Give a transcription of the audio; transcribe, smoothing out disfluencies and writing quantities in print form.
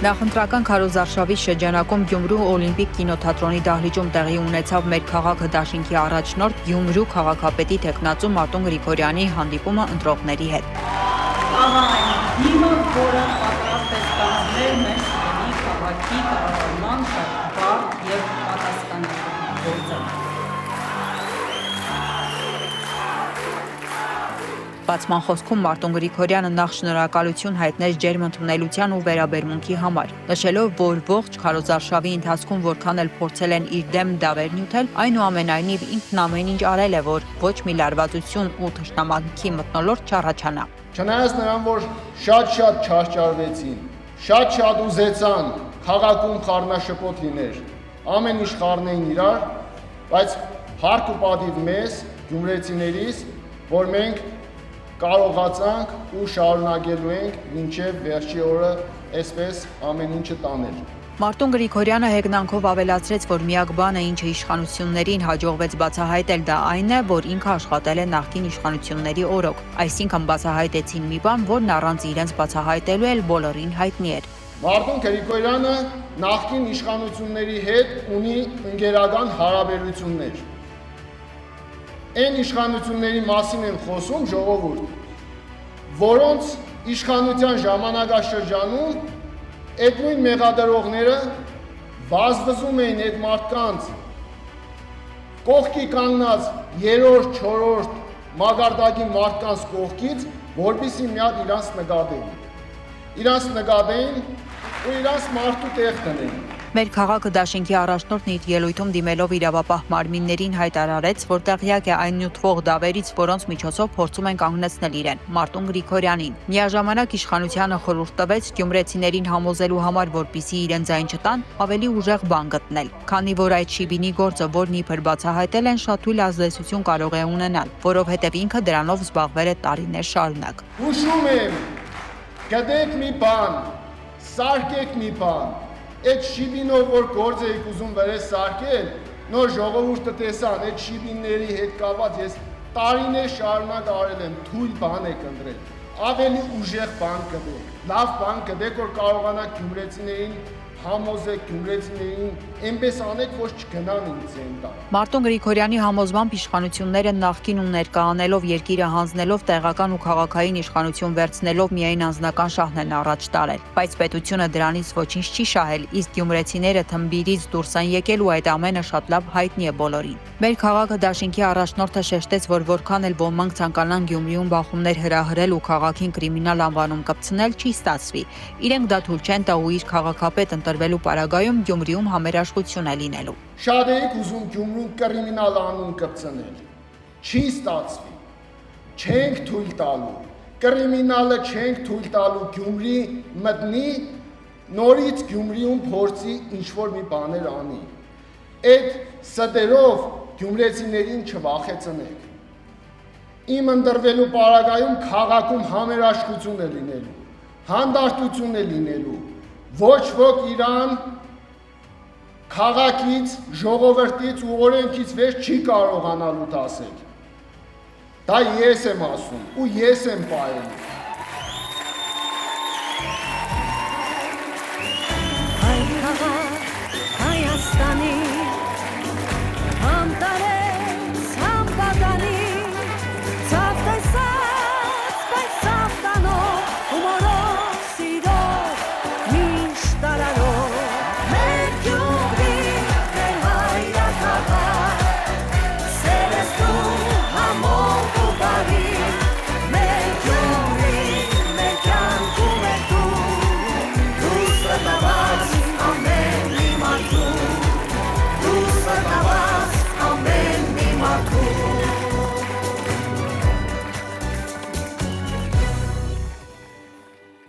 Նախընտրական քարոզարշավի շրջանակում Գյումրու Օլիմպիկ կինոթատրոնի դահլիճում տեղի ունեցավ մեր քաղաքը դաշինքի առաջնորդ Գյումրու քաղաքապետի թեկնածու Մարտուն Գրիգորյանի հանդիպումը ընտրողների հետ։ Հիմը, որը պատրաստ է ստանձնել մեր սիրելի քաղաքի կառավարման շատ բարդ եւ պատասխանատու գործը։ Բացման խոսքում Մարտուն Գրիգորյանը նախ շնորհակալություն հայտնեց ջերմ ընդունելության ու վերաբերմունքի համար, նշելով, որ ողջ քարոզարշավի ընթացքում որքան էլ փորձել են իր դեմ դավեր նյութել, այնուամենայնիվ ինքն ամեն ինչ արել է, որ ոչ մի լարվածություն ու թշնամանքի մթնոլորտ չառաջանա։ Չնայած նրան, որ շատ չարճարվեցին, շատ ուզեցան քաղաքում խառնաշփոթ լիներ, ամեն ինչ խառնեին իրար, բայց հարկ ու պատիվ մեզ, գյումրեցիներիս, որ մենք կարողացանք ու շարունակելու ենք մինչև վերջի օրը այսպես ամեն ինչը տանել։ Մարտուն Գրիգորյանը հեգնանքով ավելացրեց, որ միակ բանը, ինչը իշխանություններին հաջողվեց բացահայտել, դա այն է, որ ինքը աշխատել է նախկին իշխանությունների օրոք, այսինքն բացահայտեցին մի բան, որն առանց իրենց բացահայտելու էլ բոլորին հայտնի էր։ Մարտուն Գրիգորյանը նախկին իշխանությունների հետ ունի ընկերական հարաբերություններ։ Այն իշխանությունների մասին են խոսում ժողովուրդ, որոնց իշխանության ժամանակաշրջանում այդ նույն մեղադրողները վազվզում էին այդ մարդկանց կողքի կանգնած երրորդ, չորրորդ մակարդակի մարդկանց կողքից, որպեսզի մի հատ իրանց նկատեին ու իրանց մարդու տեղ տնեին։ Մեր քաղաքը դաշինքի առաջնորդն իր ելույթում դիմելով իրավապահ մարմիններին հայտարարեց, որ տեղյակ է այն նյութվող դավերից, որոնց միջոցով փորձում են կանգնեցնել իրեն, Մարտուն Գրիգորյանին։ Միաժամանակ իշխանությանը խորհուրդ տվեց գյումրեցիներին համոզելու համար, որպեսզի իրեն ձայն չտան, ավելի ուժեղ բան գտնել, քանի որ այդ շիբինի գործը, որն իբր բացահայտել են, շատ թույլ ազդեցություն կարող է ունենալ, որովհետև ինքը դրանով զբաղվել է տարիներ շարունակ։ Հուշում եմ, գտեք մի բան, սարքեք մի բան, այդ շիբինով, որ գործ էիք ուզում վերես սարքել, նոր ժողովուրդը տեսան, այդ շիբինների հետ կապված ես տարիներ շարունակ արել եմ, թույլ բան եք ընտրել, ավելի ուժեղ բան կդեք, լավ բան կդեք, որ կարողանաք գյումրեցիներին համոզեք, գյումրեցիներին այնպես անեք, որ չգնան ինձ են տա։ Մարտուն Գրիգորյանի համոզմամբ իշխանությունները նախկին ու ներկա անելով, երկիրը հանձնելով, տեղական ու քաղաքային իշխանություն վերցնելով միայն անձնական շահն են առաջ տարել, բայց պետությունը դրանից ոչինչ չի շահել, իսկ գյումրեցիները թմբիրից դուրս են եկել ու այդ ամենը շատ լավ հայտնի է բոլորին։ Մեր քաղաքը դաշինքի առաջնորդը շեշտեց, որ որքան էլ ոմանք ցանկանան Գյումրիում բախումներ հրահրել ու քաղաքին կրիմինալ անվանում կպցնել, չի ստացվի։ Իրենք դա թույլ չեն տա ու իր քաղաքապետ ընտրվելու պարագայում Գյումրիում համերաշխություն է լինելու։ Շատ էիք ուզում Գյումրուն կրիմինալ անուն կպցնել։ Չի ստացվի։ Չենք թույլ տալու։ Կրիմինալը չենք թույլ տալու Գյումրի մտնի, նորից Գյումրիում փորձի ինչ-որ մի բաներ անի։ Այդ ստերով գյումրեցիներին չվախեցնեք։ Իմ ընտրվելու պարագայում քաղաքում համերաշխություն է լինելու, հանդարտություն է լինելու, ոչ ոք իրան քաղաքից, ժողովրդից ու օրենքից վեր չի կարողանալու դասել։ Դա ես եմ ասում ու ես եմ պայել։